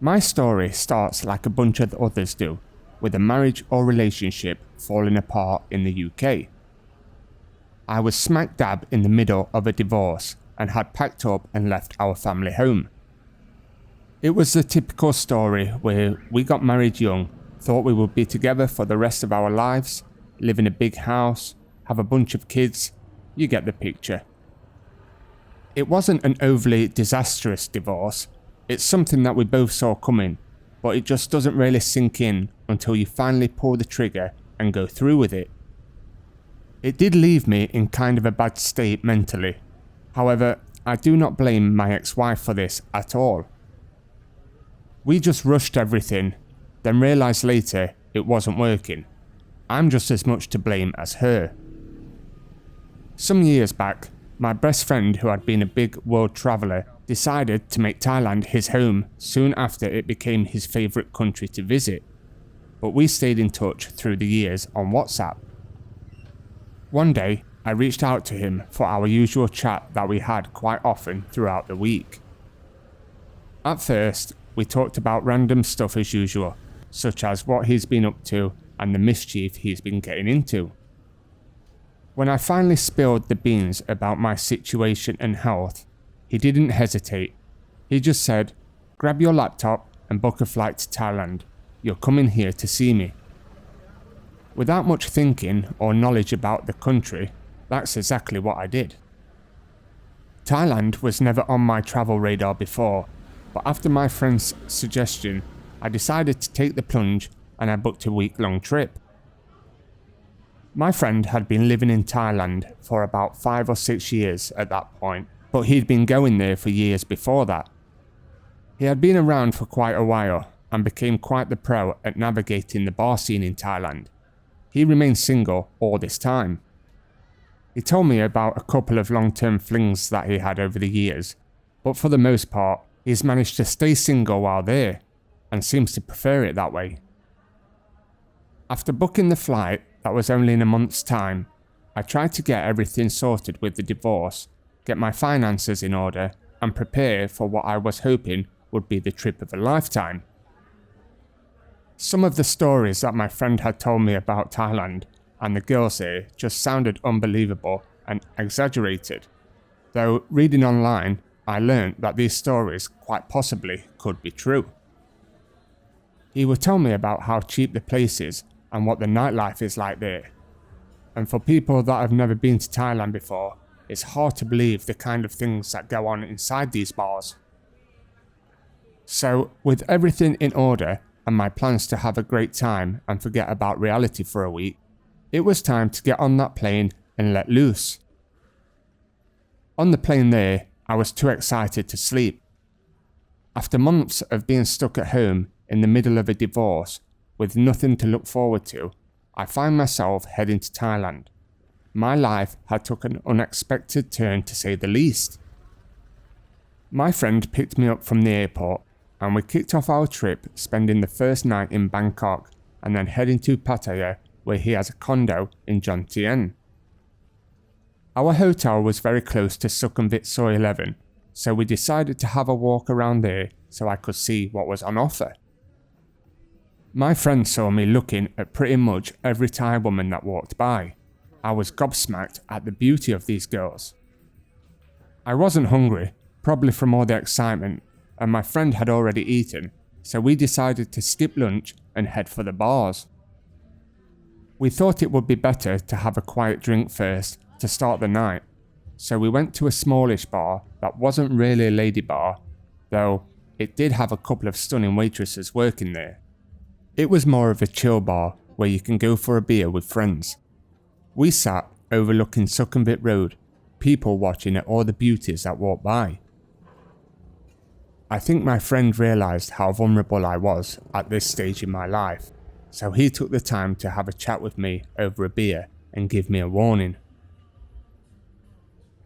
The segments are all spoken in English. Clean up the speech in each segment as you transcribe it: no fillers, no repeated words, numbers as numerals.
My story starts like a bunch of others do, with a marriage or relationship falling apart in the UK. I was smack dab in the middle of a divorce and had packed up and left our family home. It was the typical story where we got married young, thought we would be together for the rest of our lives, live in a big house, have a bunch of kids. You get the picture. It wasn't an overly disastrous divorce. It's something that we both saw coming, but it just doesn't really sink in until you finally pull the trigger and go through with it. It did leave me in kind of a bad state mentally. However, I do not blame my ex-wife for this at all. We just rushed everything, then realised later it wasn't working. I'm just as much to blame as her. Some years back, my best friend, who had been a big world traveller, decided to make Thailand his home soon after it became his favourite country to visit, but we stayed in touch through the years on WhatsApp. One day, I reached out to him for our usual chat that we had quite often throughout the week. At first, we talked about random stuff as usual, such as what he's been up to and the mischief he's been getting into. When I finally spilled the beans about my situation and health, he didn't hesitate. He just said, "Grab your laptop and book a flight to Thailand. You're coming here to see me." Without much thinking or knowledge about the country, that's exactly what I did. Thailand was never on my travel radar before, but after my friend's suggestion, I decided to take the plunge and I booked a week-long trip. My friend had been living in Thailand for about 5 or 6 years at that point, but he'd been going there for years before that. He had been around for quite a while and became quite the pro at navigating the bar scene in Thailand. He remained single all this time. He told me about a couple of long-term flings that he had over the years, but for the most part, he's managed to stay single while there, and seems to prefer it that way. After booking the flight, that was only in a month's time, I tried to get everything sorted with the divorce, get my finances in order, and prepare for what I was hoping would be the trip of a lifetime. Some of the stories that my friend had told me about Thailand and the girls there just sounded unbelievable and exaggerated, though reading online, I learned that these stories quite possibly could be true. He would tell me about how cheap the place is and what the nightlife is like there. And for people that have never been to Thailand before, it's hard to believe the kind of things that go on inside these bars. So, with everything in order and my plans to have a great time and forget about reality for a week, it was time to get on that plane and let loose. On the plane there, I was too excited to sleep. After months of being stuck at home in the middle of a divorce, with nothing to look forward to, I find myself heading to Thailand. My life had took an unexpected turn, to say the least. My friend picked me up from the airport and we kicked off our trip, spending the first night in Bangkok and then heading to Pattaya, where he has a condo in Jomtien. Our hotel was very close to Sukhumvit Soy 11, so we decided to have a walk around there so I could see what was on offer. My friend saw me looking at pretty much every Thai woman that walked by. I was gobsmacked at the beauty of these girls. I wasn't hungry, probably from all the excitement, and my friend had already eaten, so we decided to skip lunch and head for the bars. We thought it would be better to have a quiet drink first to start the night, so we went to a smallish bar that wasn't really a lady bar, though it did have a couple of stunning waitresses working there. It was more of a chill bar where you can go for a beer with friends. We sat overlooking Sukhumvit Road, people watching at all the beauties that walked by. I think my friend realised how vulnerable I was at this stage in my life, so he took the time to have a chat with me over a beer and give me a warning.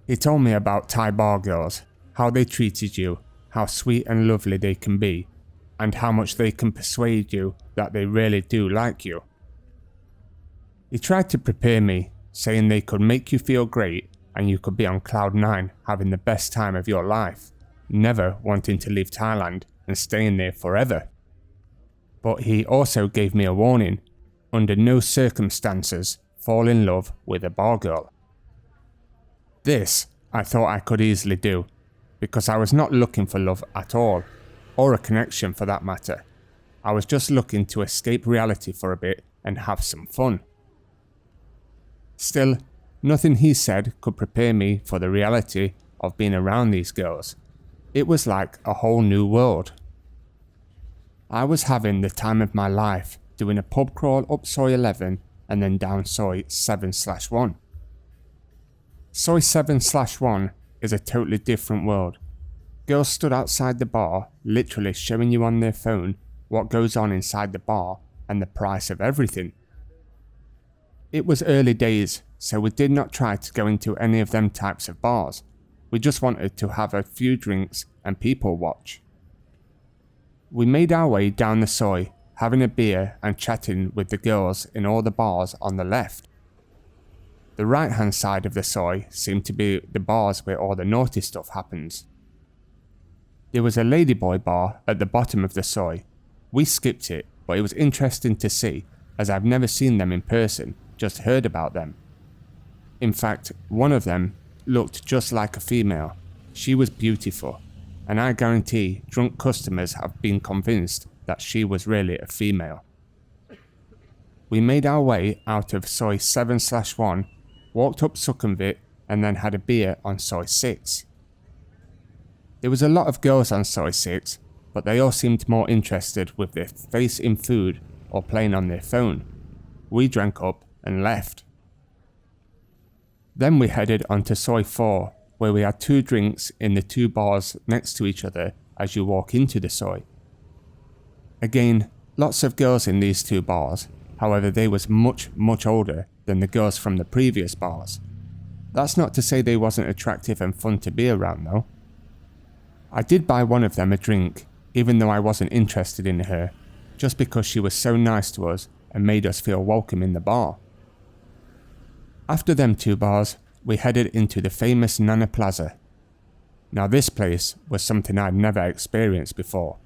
He told me about Thai bar girls, how they treated you, how sweet and lovely they can be, and how much they can persuade you that they really do like you. He tried to prepare me, saying they could make you feel great and you could be on cloud 9 having the best time of your life, never wanting to leave Thailand and staying there forever. But he also gave me a warning: under no circumstances fall in love with a bar girl. This I thought I could easily do, because I was not looking for love at all, or a connection for that matter. I was just looking to escape reality for a bit and have some fun. Still, nothing he said could prepare me for the reality of being around these girls. It was like a whole new world. I was having the time of my life, doing a pub crawl up Soi 11 and then down Soi 7/1. Soi 7/1 is a totally different world. Girls stood outside the bar, literally showing you on their phone what goes on inside the bar and the price of everything. It was early days, so we did not try to go into any of them types of bars. We just wanted to have a few drinks and people watch. We made our way down the Soi, having a beer and chatting with the girls in all the bars on the left. The right hand side of the Soi seemed to be the bars where all the naughty stuff happens. There was a ladyboy bar at the bottom of the Soi. We skipped it, but it was interesting to see, as I've never seen them in person, just heard about them. In fact, one of them looked just like a female. She was beautiful, and I guarantee drunk customers have been convinced that she was really a female. We made our way out of Soi 7/1, walked up Sukhumvit, and then had a beer on Soi 6. There was a lot of girls on Soi 6, but they all seemed more interested with their face in food or playing on their phone. We drank up and left. Then we headed onto Soi 4, where we had 2 drinks in the 2 bars next to each other as you walk into the Soi. Again, lots of girls in these 2 bars, however they was much older than the girls from the previous bars. That's not to say they wasn't attractive and fun to be around though. I did buy one of them a drink, even though I wasn't interested in her, just because she was so nice to us and made us feel welcome in the bar. After them 2 bars, we headed into the famous Nana Plaza. Now this place was something I'd never experienced before.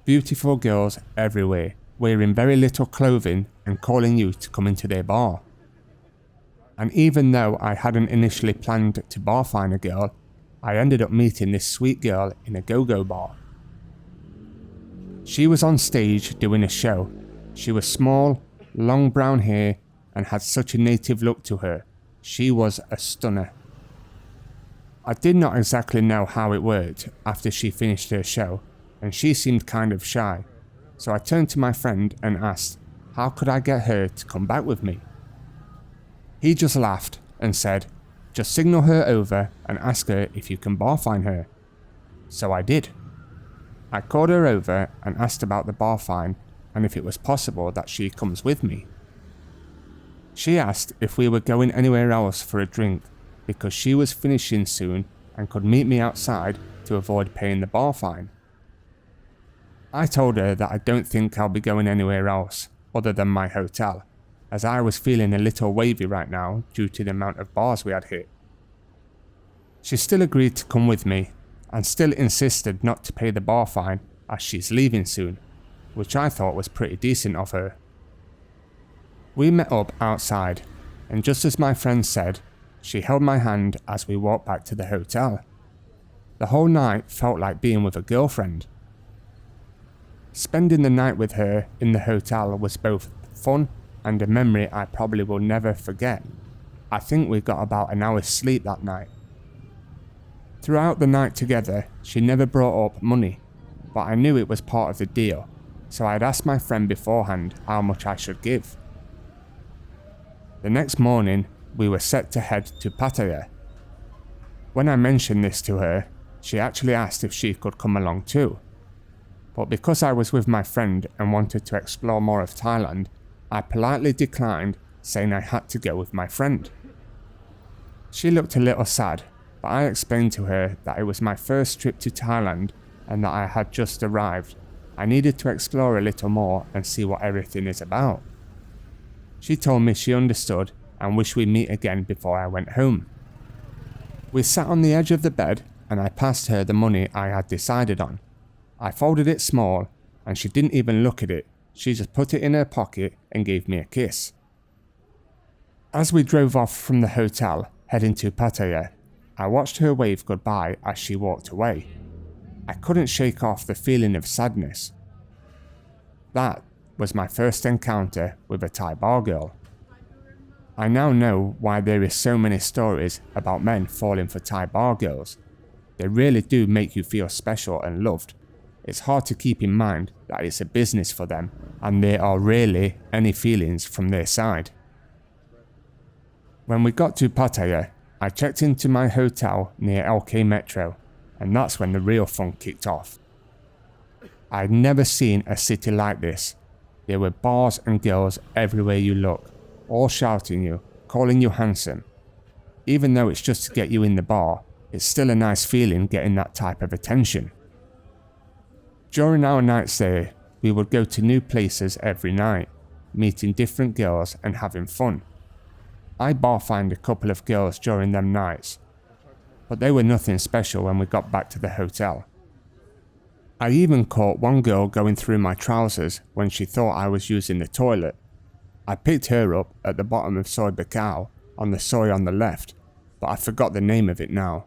Beautiful girls everywhere, wearing very little clothing and calling you to come into their bar. And even though I hadn't initially planned to bar find a girl, I ended up meeting this sweet girl in a go-go bar. She was on stage doing a show. She was small, long brown hair, and had such a native look to her. She was a stunner. I did not exactly know how it worked after she finished her show, and she seemed kind of shy, so I turned to my friend and asked, how could I get her to come back with me? He just laughed and said, just signal her over and ask her if you can bar find her. So I did. I called her over and asked about the bar fine and if it was possible that she comes with me. She asked if we were going anywhere else for a drink because she was finishing soon and could meet me outside to avoid paying the bar fine. I told her that I don't think I'll be going anywhere else other than my hotel, as I was feeling a little wavy right now due to the amount of bars we had hit. She still agreed to come with me and still insisted not to pay the bar fine as she's leaving soon, which I thought was pretty decent of her. We met up outside, and just as my friend said, she held my hand as we walked back to the hotel. The whole night felt like being with a girlfriend. Spending the night with her in the hotel was both fun and a memory I probably will never forget. I think we got about an hour's sleep that night. Throughout the night together, she never brought up money, but I knew it was part of the deal, so I had asked my friend beforehand how much I should give. The next morning, we were set to head to Pattaya. When I mentioned this to her, she actually asked if she could come along too. But because I was with my friend and wanted to explore more of Thailand, I politely declined, saying I had to go with my friend. She looked a little sad, but I explained to her that it was my first trip to Thailand and that I had just arrived. I needed to explore a little more and see what everything is about. She told me she understood and wished we'd meet again before I went home. We sat on the edge of the bed and I passed her the money I had decided on. I folded it small and she didn't even look at it. She just put it in her pocket and gave me a kiss. As we drove off from the hotel, heading to Pattaya, I watched her wave goodbye as she walked away. I couldn't shake off the feeling of sadness. That was my first encounter with a Thai bar girl. I now know why there is so many stories about men falling for Thai bar girls. They really do make you feel special and loved. It's hard to keep in mind that it's a business for them and there are rarely any feelings from their side. When we got to Pattaya, I checked into my hotel near LK Metro, and that's when the real fun kicked off. I'd never seen a city like this. There were bars and girls everywhere you look, all shouting you, calling you handsome. Even though it's just to get you in the bar, it's still a nice feeling getting that type of attention. During our nights there, we would go to new places every night, meeting different girls and having fun. I bar-fined a couple of girls during them nights, but they were nothing special when we got back to the hotel. I even caught one girl going through my trousers when she thought I was using the toilet. I picked her up at the bottom of Soy Bacau on the soy on the left, but I forgot the name of it now.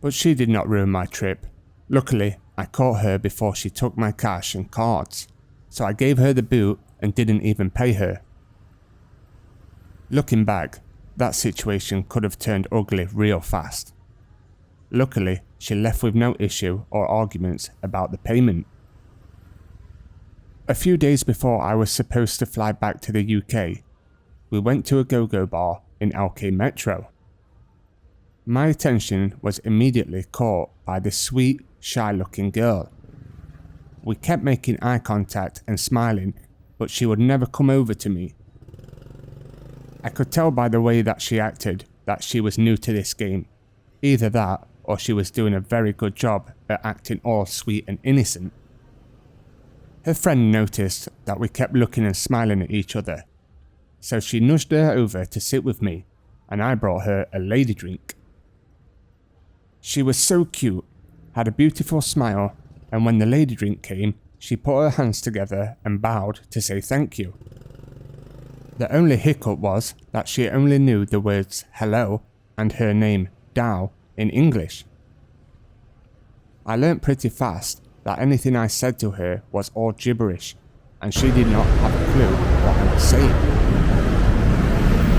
But she did not ruin my trip. Luckily, I caught her before she took my cash and cards, so I gave her the boot and didn't even pay her. Looking back, that situation could have turned ugly real fast. Luckily, she left with no issue or arguments about the payment. A few days before I was supposed to fly back to the UK, we went to a go-go bar in LK Metro. My attention was immediately caught by this sweet, shy-looking girl. We kept making eye contact and smiling, but she would never come over to me. I could tell by the way that she acted that she was new to this game. Either that, or she was doing a very good job at acting all sweet and innocent. Her friend noticed that we kept looking and smiling at each other, so she nudged her over to sit with me, and I brought her a lady drink. She was so cute, had a beautiful smile, and when the lady drink came, she put her hands together and bowed to say thank you. The only hiccup was that she only knew the words hello and her name Dao in English. I learnt pretty fast that anything I said to her was all gibberish and she did not have a clue what I was saying.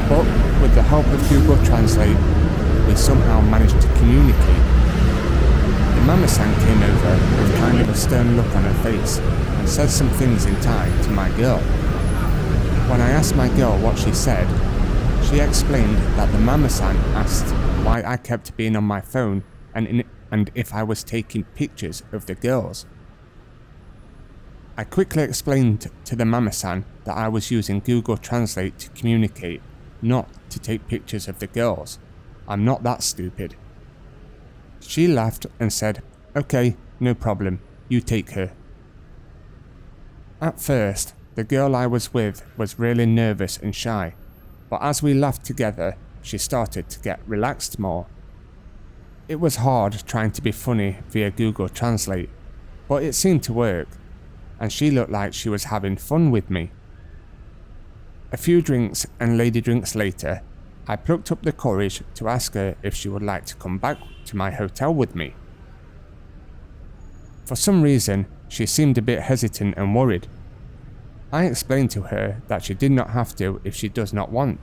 But with the help of Google Translate, we somehow managed to communicate. The Mama-san came over with kind of a stern look on her face and said some things in Thai to my girl. When I asked my girl what she said, she explained that the Mama-san asked why I kept being on my phone and if I was taking pictures of the girls. I quickly explained to the Mama-san that I was using Google Translate to communicate, not to take pictures of the girls. I'm not that stupid. She laughed and said, "Okay, no problem, you take her." At first, the girl I was with was really nervous and shy, but as we laughed together, she started to get relaxed more. It was hard trying to be funny via Google Translate, but it seemed to work, and she looked like she was having fun with me. A few drinks and lady drinks later, I plucked up the courage to ask her if she would like to come back to my hotel with me. For some reason, she seemed a bit hesitant and worried. I explained to her that she did not have to if she does not want.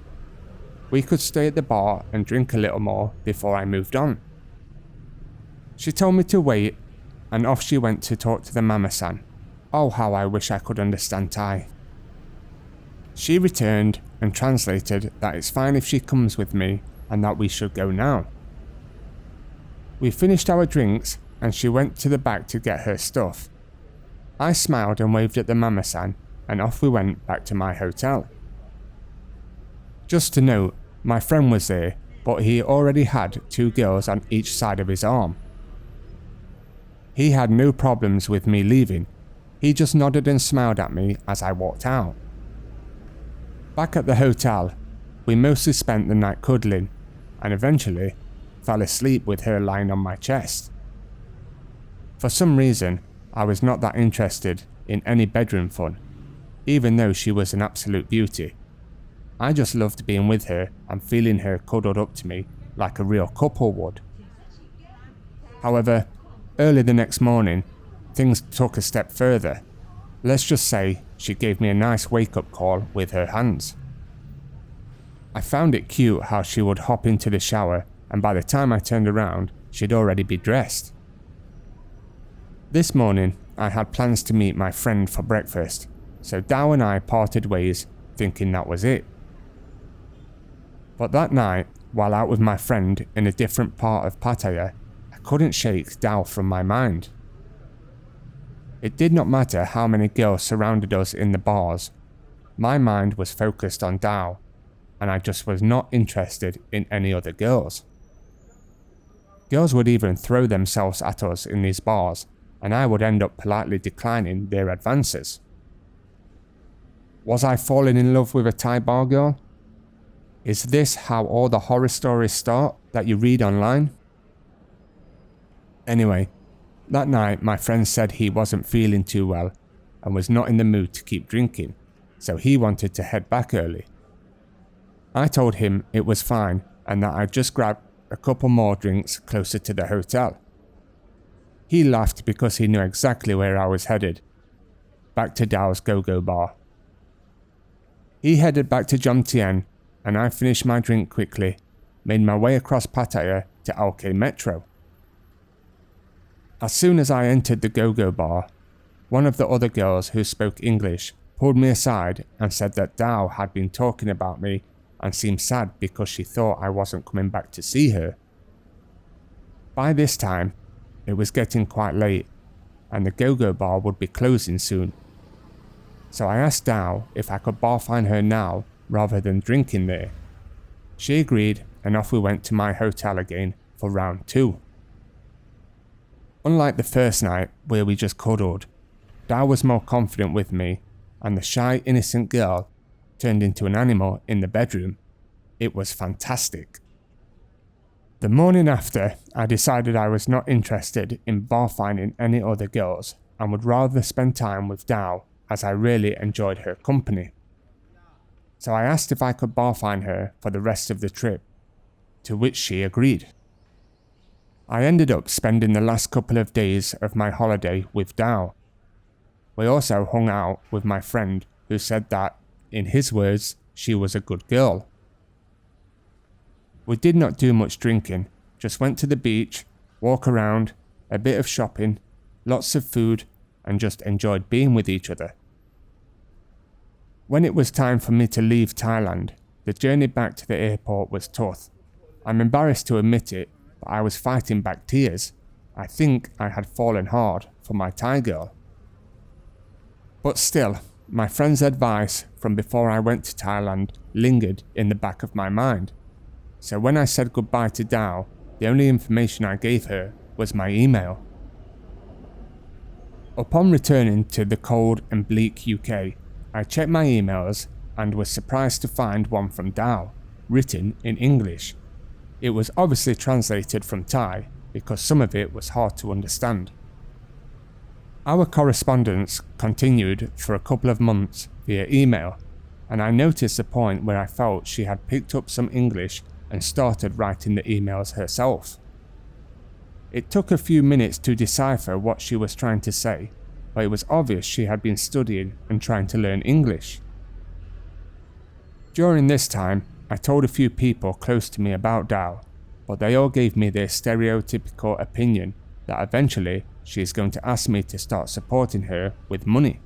We could stay at the bar and drink a little more before I moved on. She told me to wait, and off she went to talk to the Mama-san. Oh, how I wish I could understand Thai. She returned and translated that it's fine if she comes with me and that we should go now. We finished our drinks and she went to the back to get her stuff. I smiled and waved at the Mama-san and off we went back to my hotel. Just to note, my friend was there, but he already had 2 girls on each side of his arm. He had no problems with me leaving, he just nodded and smiled at me as I walked out. Back at the hotel, we mostly spent the night cuddling, and eventually fell asleep with her lying on my chest. For some reason, I was not that interested in any bedroom fun, even though she was an absolute beauty. I just loved being with her and feeling her cuddled up to me like a real couple would. However, early the next morning, things took a step further. Let's just say she gave me a nice wake-up call with her hands. I found it cute how she would hop into the shower, and by the time I turned around, she'd already be dressed. This morning, I had plans to meet my friend for breakfast, so Dow and I parted ways, thinking that was it. But that night, while out with my friend in a different part of Pattaya, I couldn't shake Dow from my mind. It did not matter how many girls surrounded us in the bars. My mind was focused on Dow, and I just was not interested in any other girls. Girls would even throw themselves at us in these bars, and I would end up politely declining their advances. Was I falling in love with a Thai bar girl? Is this how all the horror stories start that you read online? Anyway, that night my friend said he wasn't feeling too well and was not in the mood to keep drinking, so he wanted to head back early. I told him it was fine and that I'd just grab a couple more drinks closer to the hotel. He laughed because he knew exactly where I was headed, back to Dow's go-go bar. He headed back to Jomtien, and I finished my drink quickly, made my way across Pattaya to LK Metro. As soon as I entered the go-go bar, one of the other girls who spoke English pulled me aside and said that Dow had been talking about me and seemed sad because she thought I wasn't coming back to see her. By this time, it was getting quite late, and the go-go bar would be closing soon. So I asked Dow if I could bar find her now rather than drinking there. She agreed, and off we went to my hotel again for round 2. Unlike the first night where we just cuddled, Dow was more confident with me, and the shy innocent girl turned into an animal in the bedroom. It was fantastic. The morning after, I decided I was not interested in bar finding any other girls and would rather spend time with Dow, as I really enjoyed her company. So I asked if I could bar find her for the rest of the trip, to which she agreed. I ended up spending the last couple of days of my holiday with Dow. We also hung out with my friend, who said that, in his words, she was a good girl. We did not do much drinking, just went to the beach, walk around, a bit of shopping, lots of food, and just enjoyed being with each other. When it was time for me to leave Thailand, the journey back to the airport was tough. I'm embarrassed to admit it, but I was fighting back tears. I think I had fallen hard for my Thai girl. But still, my friend's advice from before I went to Thailand lingered in the back of my mind. So when I said goodbye to Dow, the only information I gave her was my email. Upon returning to the cold and bleak UK, I checked my emails and was surprised to find one from Dow, written in English. It was obviously translated from Thai because some of it was hard to understand. Our correspondence continued for a couple of months via email, and I noticed the point where I felt she had picked up some English and started writing the emails herself. It took a few minutes to decipher what she was trying to say, but it was obvious she had been studying and trying to learn English. During this time, I told a few people close to me about Dow, but they all gave me their stereotypical opinion that eventually she is going to ask me to start supporting her with money.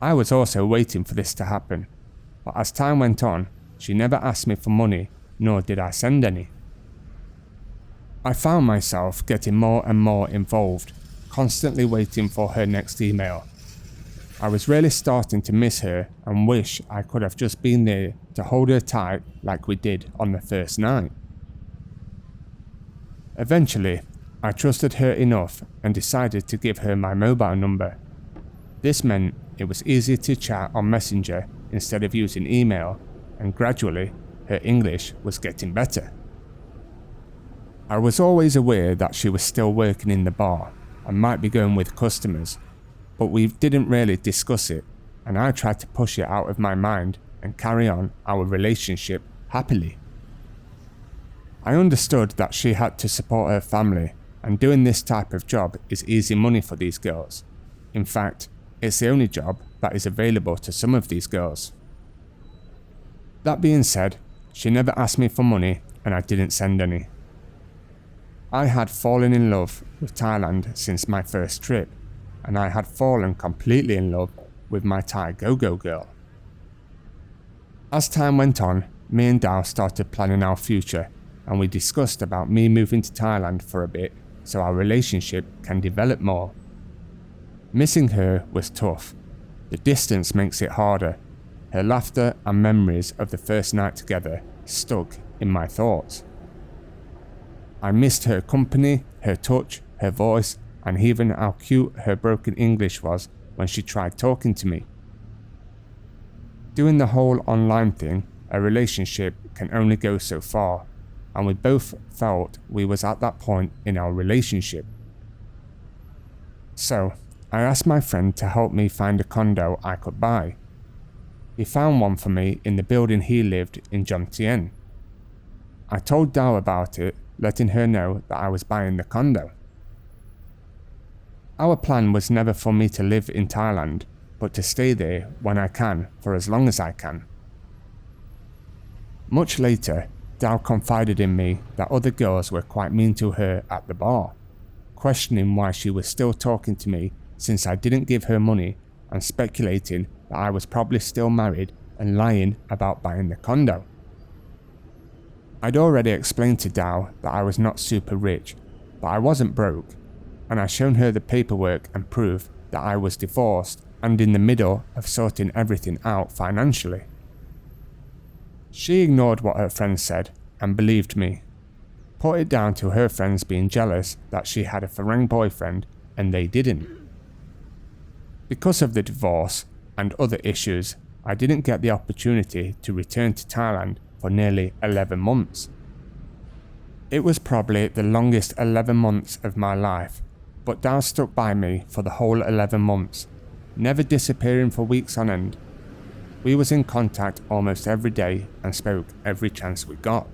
I was also waiting for this to happen, but as time went on, she never asked me for money, nor did I send any. I found myself getting more and more involved, constantly waiting for her next email. I was really starting to miss her and wish I could have just been there to hold her tight like we did on the first night. Eventually, I trusted her enough and decided to give her my mobile number. This meant it was easier to chat on Messenger instead of using email, and gradually her English was getting better. I was always aware that she was still working in the bar and might be going with customers, but we didn't really discuss it, and I tried to push it out of my mind and carry on our relationship happily. I understood that she had to support her family, and doing this type of job is easy money for these girls. In fact, it's the only job that is available to some of these girls. That being said, she never asked me for money and I didn't send any. I had fallen in love with Thailand since my first trip, and I had fallen completely in love with my Thai go-go girl. As time went on, me and Dao started planning our future, and we discussed about me moving to Thailand for a bit so our relationship can develop more. Missing her was tough. The distance makes it harder. Her laughter and memories of the first night together stuck in my thoughts. I missed her company, her touch, her voice, and even how cute her broken English was when she tried talking to me. Doing the whole online thing, a relationship can only go so far, and we both felt we was at that point in our relationship. So, I asked my friend to help me find a condo I could buy. He found one for me in the building he lived in Jomtien. I told Dao about it, letting her know that I was buying the condo. Our plan was never for me to live in Thailand, but to stay there when I can for as long as I can. Much later, Dao confided in me that other girls were quite mean to her at the bar, questioning why she was still talking to me since I didn't give her money, and speculating that I was probably still married and lying about buying the condo. I'd already explained to Dao that I was not super rich, but I wasn't broke, and I shown her the paperwork and proof that I was divorced and in the middle of sorting everything out financially. She ignored what her friends said and believed me, put it down to her friends being jealous that she had a foreign boyfriend and they didn't. Because of the divorce and other issues, I didn't get the opportunity to return to Thailand for nearly 11 months. It was probably the longest 11 months of my life, but Dao stuck by me for the whole 11 months, never disappearing for weeks on end. We was in contact almost every day and spoke every chance we got.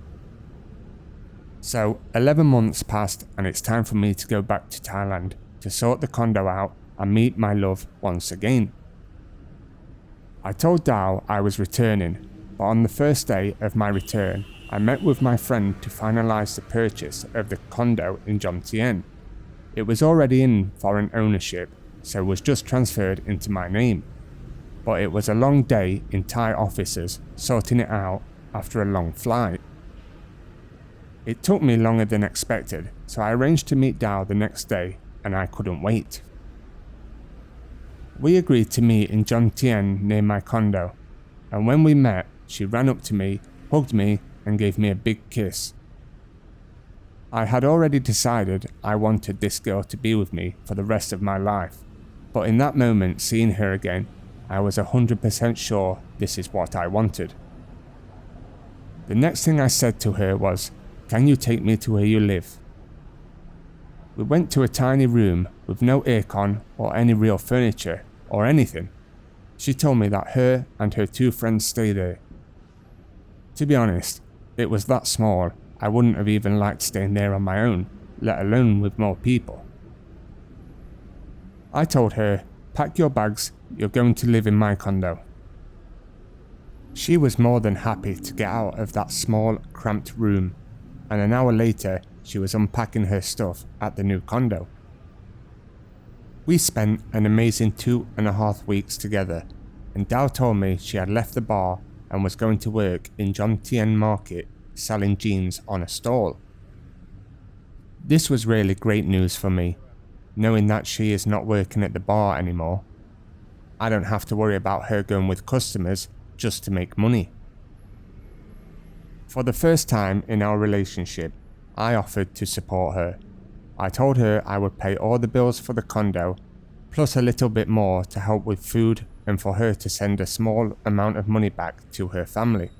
So 11 months passed and it's time for me to go back to Thailand to sort the condo out and meet my love once again. I told Dao I was returning, but on the first day of my return, I met with my friend to finalise the purchase of the condo in Jomtien. It was already in foreign ownership, so was just transferred into my name. But it was a long day in Thai offices sorting it out after a long flight. It took me longer than expected, so I arranged to meet Dao the next day, and I couldn't wait. We agreed to meet in Jomtien near my condo, and when we met, she ran up to me, hugged me, and gave me a big kiss. I had already decided I wanted this girl to be with me for the rest of my life, but in that moment, seeing her again, I was 100% sure this is what I wanted. The next thing I said to her was, "Can you take me to where you live?" We went to a tiny room with no aircon or any real furniture or anything. She told me that her and her two friends stay there. To be honest, it was that small, I wouldn't have even liked staying there on my own, let alone with more people. I told her, "Pack your bags, you're going to live in my condo." She was more than happy to get out of that small, cramped room, and an hour later, she was unpacking her stuff at the new condo. We spent an amazing 2.5 weeks together, and Dao told me she had left the bar and was going to work in Jomtien Market selling jeans on a stall. This was really great news for me, knowing that she is not working at the bar anymore. I don't have to worry about her going with customers just to make money. For the first time in our relationship, I offered to support her. I told her I would pay all the bills for the condo, plus a little bit more to help with food and for her to send a small amount of money back to her family.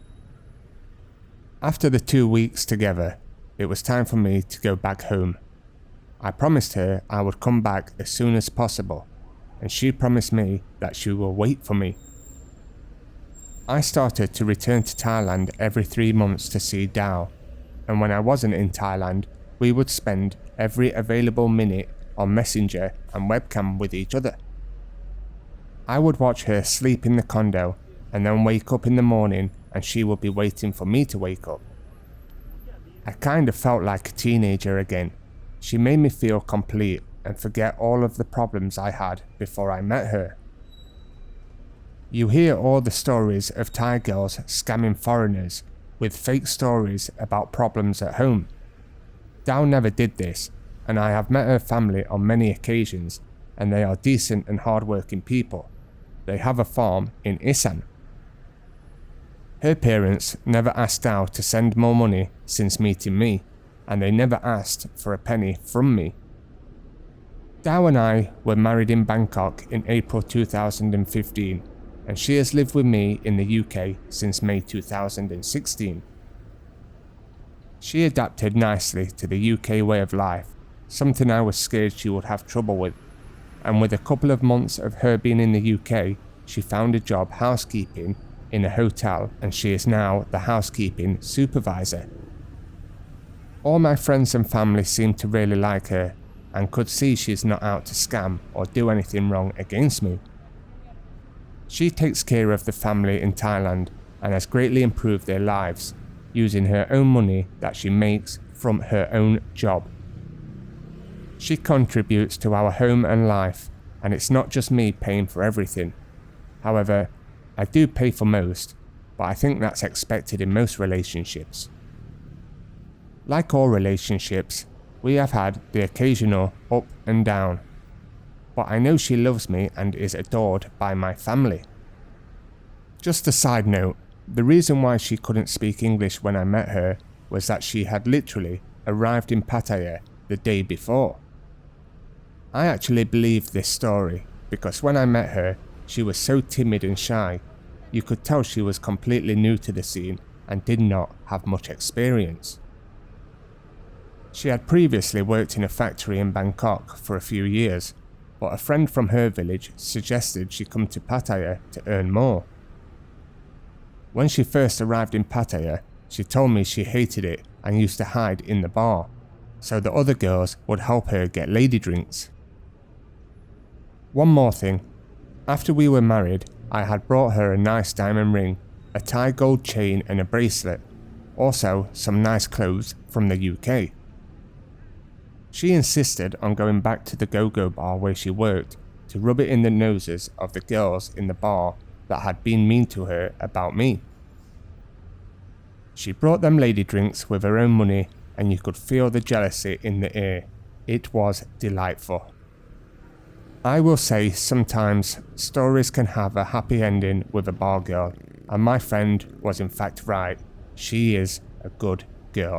After the 2 weeks together, it was time for me to go back home. I promised her I would come back as soon as possible, and she promised me that she will wait for me. I started to return to Thailand every 3 months to see Dao, and when I wasn't in Thailand, we would spend every available minute on Messenger and webcam with each other. I would watch her sleep in the condo and then wake up in the morning and she would be waiting for me to wake up. I kind of felt like a teenager again. She made me feel complete and forget all of the problems I had before I met her. You hear all the stories of Thai girls scamming foreigners with fake stories about problems at home. Dao never did this, and I have met her family on many occasions, and they are decent and hard-working people. They have a farm in Isan. Her parents never asked Dao to send more money since meeting me, and they never asked for a penny from me. Dao and I were married in Bangkok in April 2015, and she has lived with me in the UK since May 2016. She adapted nicely to the UK way of life, something I was scared she would have trouble with, and with a couple of months of her being in the UK, she found a job housekeeping in a hotel, and she is now the housekeeping supervisor. All my friends and family seem to really like her, and could see she's not out to scam or do anything wrong against me. She takes care of the family in Thailand and has greatly improved their lives, using her own money that she makes from her own job. She contributes to our home and life, and it's not just me paying for everything. However, I do pay for most, but I think that's expected in most relationships. Like all relationships, we have had the occasional up and down, but I know she loves me and is adored by my family. Just a side note, the reason why she couldn't speak English when I met her was that she had literally arrived in Pattaya the day before. I actually believed this story because when I met her, she was so timid and shy, you could tell she was completely new to the scene and did not have much experience. She had previously worked in a factory in Bangkok for a few years, but a friend from her village suggested she come to Pattaya to earn more. When she first arrived in Pattaya, she told me she hated it and used to hide in the bar, so the other girls would help her get lady drinks. One more thing, after we were married, I had brought her a nice diamond ring, a Thai gold chain and a bracelet, also some nice clothes from the UK. She insisted on going back to the go-go bar where she worked to rub it in the noses of the girls in the bar that had been mean to her about me. She brought them lady drinks with her own money, and you could feel the jealousy in the air. It was delightful. I will say sometimes stories can have a happy ending with a bar girl, and my friend was in fact right. She is a good girl.